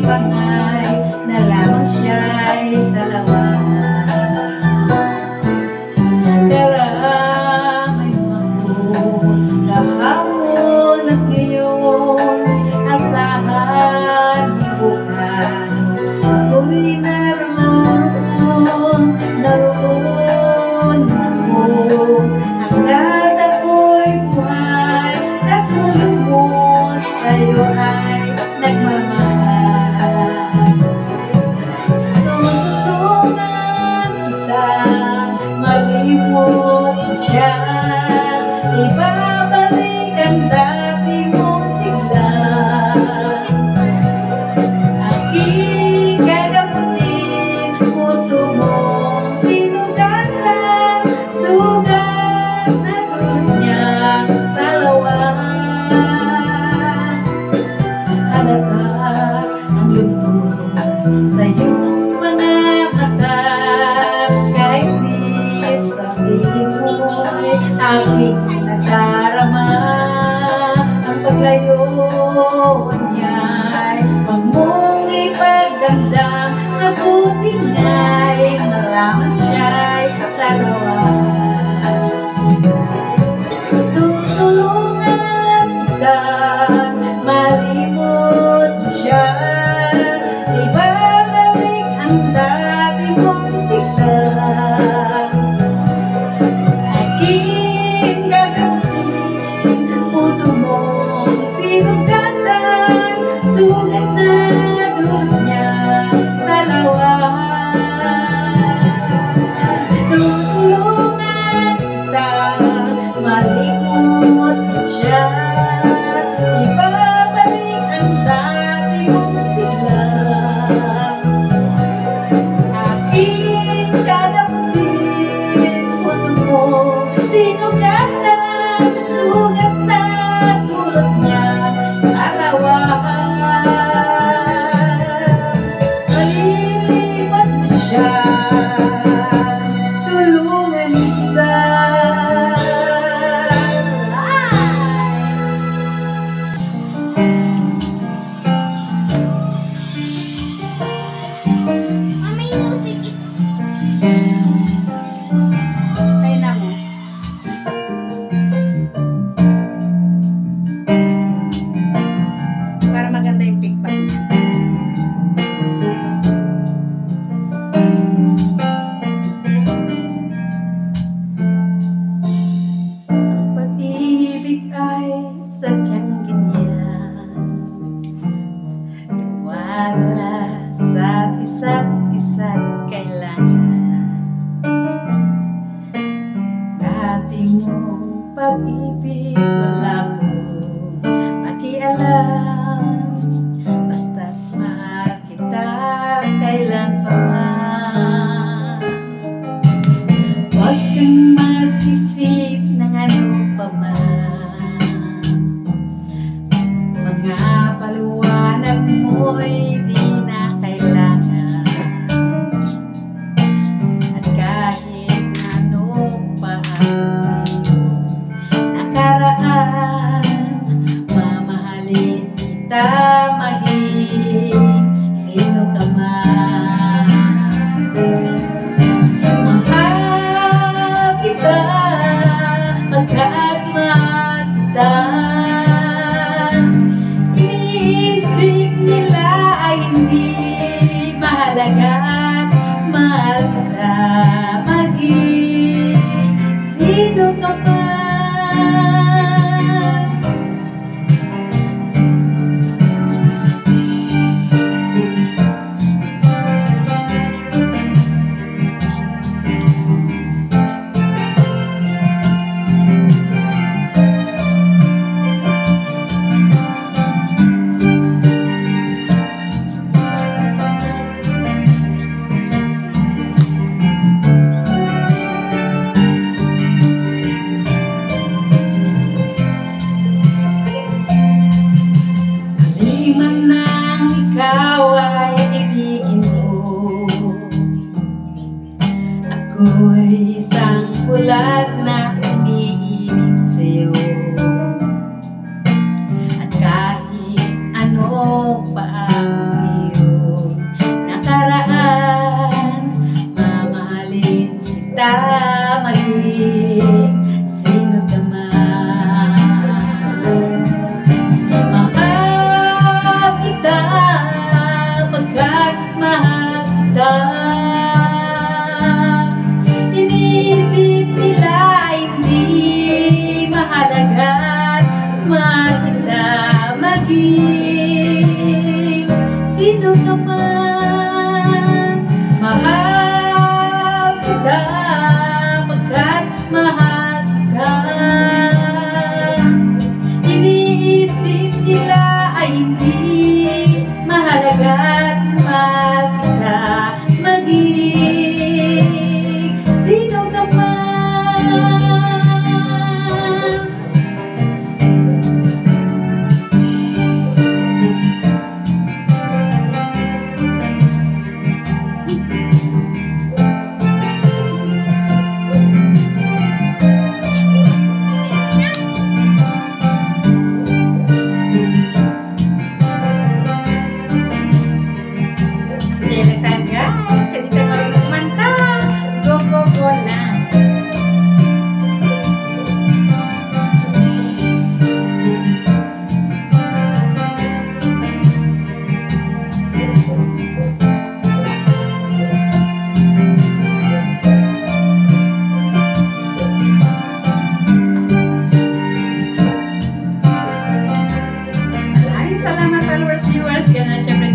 pangay na lamang siya'y salawan. Karamay mo ako kahapon at ngayon, asahan bukas ako'y naroon ako, hanggang ako'y buhay, katulong mo sa'yo ay nagmamahal. Tutulungan kita, malimot mo siya, ibabalik ang dati mong sigla. Aking gagamutin, puso mong sinugatan, sugat na tulad niyang salawan. Halata ang lungkot sa iyong mga mata, kahit di sabihin mo'y aking nadarama. Ang paglayo niya'y huwag mong ipagdamdam, mabuti nga'y malaman siya'y salawan. Tutulungan kita, malimot mo siya, ibabalik ang dati mong sigla. Aking gagamutin, puso mong sinugatan, sugat na dulot niya sa lawan. Tutulungan kita, malimot mo siya, ibabalik ang dati mong sigla. Aking gagamutin, puso mong sinugatan, sugat na dulot niya sa lawan. Malimot mo siya, tulungan kita. May music ito. Kaya na mo. Para maganda yung pickback niya. Ang pag-ibig ay sadyang ganyan, tiwala sa isa't kailangan. Dati mong pag-ibig wala kong pakialam, basta't mahal kita kailan pa man. Huwag kang mag-isip ng ano pa man, mga paliwanag mo'y di na kailangan. At kahit ano pa ang iyong nakaraan, mamahalin kita maging sino ka man. Mahal kita pagkat mahal kita. Iniisip nila ay hindi mahalaga, mahal kita maging sino ka man. ay hindi mahalaga at mahal kita maging sino ka man. Kailan tayo guys, kaya di tayo marunong kumanta. Go, go, go na. Maraming salamat followers, viewers. Kaya na syempre